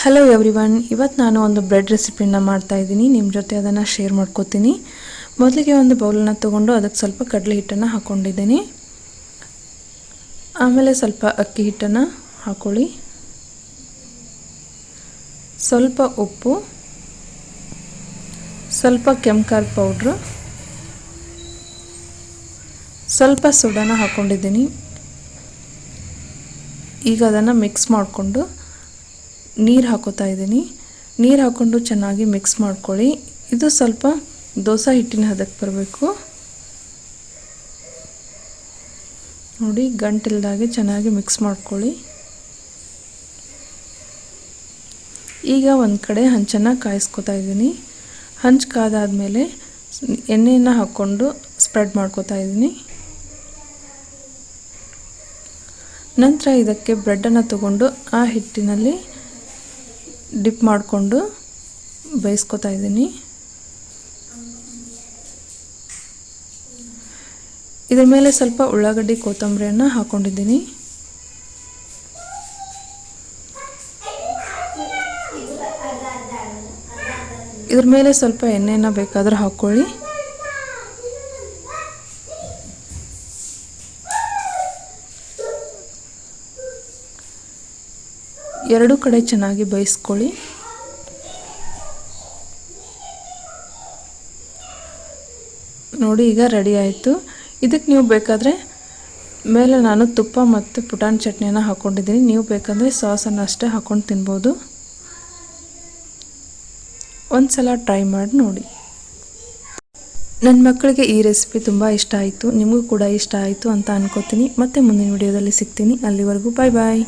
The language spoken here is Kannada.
ಹಲೋ ಎವ್ರಿವನ್, ಇವತ್ತು ನಾನು ಒಂದು ಬ್ರೆಡ್ ರೆಸಿಪಿನ ಮಾಡ್ತಾ ಇದ್ದೀನಿ. ನಿಮ್ಮ ಜೊತೆ ಅದನ್ನು ಶೇರ್ ಮಾಡ್ಕೋತೀನಿ. ಮೊದಲಿಗೆ ಒಂದು ಬೌಲನ್ನು ತೊಗೊಂಡು ಅದಕ್ಕೆ ಸ್ವಲ್ಪ ಕಡಲೆ ಹಿಟ್ಟನ್ನು ಹಾಕ್ಕೊಂಡಿದ್ದೀನಿ. ಆಮೇಲೆ ಸ್ವಲ್ಪ ಅಕ್ಕಿ ಹಿಟ್ಟನ್ನು ಹಾಕ್ಕೊಳ್ಳಿ, ಸ್ವಲ್ಪ ಉಪ್ಪು, ಸ್ವಲ್ಪ ಕೆಂಪು ಖಾರದ ಪೌಡ್ರು, ಸ್ವಲ್ಪ ಸೋಡಾನ ಹಾಕ್ಕೊಂಡಿದ್ದೀನಿ. ಈಗ ಅದನ್ನು ಮಿಕ್ಸ್ ಮಾಡಿಕೊಂಡು ನೀರು ಹಾಕೋತಾ ಇದ್ದೀನಿ. ನೀರು ಹಾಕ್ಕೊಂಡು ಚೆನ್ನಾಗಿ ಮಿಕ್ಸ್ ಮಾಡ್ಕೊಳ್ಳಿ. ಇದು ಸ್ವಲ್ಪ ದೋಸೆ ಹಿಟ್ಟಿನ ಹದಕ್ಕೆ ಬರಬೇಕು. ನೋಡಿ, ಗಂಟಿಲ್ದಾಗೆ ಚೆನ್ನಾಗಿ ಮಿಕ್ಸ್ ಮಾಡ್ಕೊಳ್ಳಿ. ಈಗ ಒಂದು ಕಡೆ ಹಂಚನ್ನು ಕಾಯಿಸ್ಕೊತಾ ಇದ್ದೀನಿ. ಹಂಚು ಕಾದಾದಮೇಲೆ ಎಣ್ಣೆಯನ್ನು ಹಾಕ್ಕೊಂಡು ಸ್ಪ್ರೆಡ್ ಮಾಡ್ಕೋತಾ ಇದ್ದೀನಿ. ನಂತರ ಇದಕ್ಕೆ ಬ್ರೆಡ್ಡನ್ನು ತಗೊಂಡು ಆ ಹಿಟ್ಟಿನಲ್ಲಿ ಡಿಪ್ ಮಾಡಿಕೊಂಡು ಬೇಯಿಸ್ಕೊತಾ ಇದ್ದೀನಿ. ಇದರ ಮೇಲೆ ಸ್ವಲ್ಪ ಉಳ್ಳಾಗಡ್ಡಿ ಕೊತ್ತಂಬರಿಯನ್ನು ಹಾಕ್ಕೊಂಡಿದ್ದೀನಿ. ಇದ್ರ ಮೇಲೆ ಸ್ವಲ್ಪ ಎಣ್ಣೆಯನ್ನು ಬೇಕಾದರೆ ಹಾಕ್ಕೊಳ್ಳಿ. ಎರಡೂ ಕಡೆ ಚೆನ್ನಾಗಿ ಬೇಯಿಸ್ಕೊಳ್ಳಿ. ನೋಡಿ, ಈಗ ರೆಡಿ ಆಯಿತು. ಇದಕ್ಕೆ ನೀವು ಬೇಕಾದರೆ ಮೇಲೆ ನಾನು ತುಪ್ಪ ಮತ್ತು ಪುಟಾಣಿ ಚಟ್ನಿಯನ್ನು ಹಾಕ್ಕೊಂಡಿದ್ದೀನಿ. ನೀವು ಬೇಕಂದರೆ ಸಾಸನ್ನು ಅಷ್ಟೇ ಹಾಕ್ಕೊಂಡು ತಿನ್ಬೋದು. ಒಂದು ಸಲ ಟ್ರೈ ಮಾಡಿ ನೋಡಿ. ನನ್ನ ಮಕ್ಕಳಿಗೆ ಈ ರೆಸಿಪಿ ತುಂಬ ಇಷ್ಟ ಆಯಿತು. ನಿಮಗೂ ಕೂಡ ಇಷ್ಟ ಆಯಿತು ಅಂತ ಅನ್ಕೋತೀನಿ. ಮತ್ತೆ ಮುಂದಿನ ವಿಡಿಯೋದಲ್ಲಿ ಸಿಗ್ತೀನಿ. ಅಲ್ಲಿವರೆಗೂ ಬಾಯ್ ಬಾಯ್.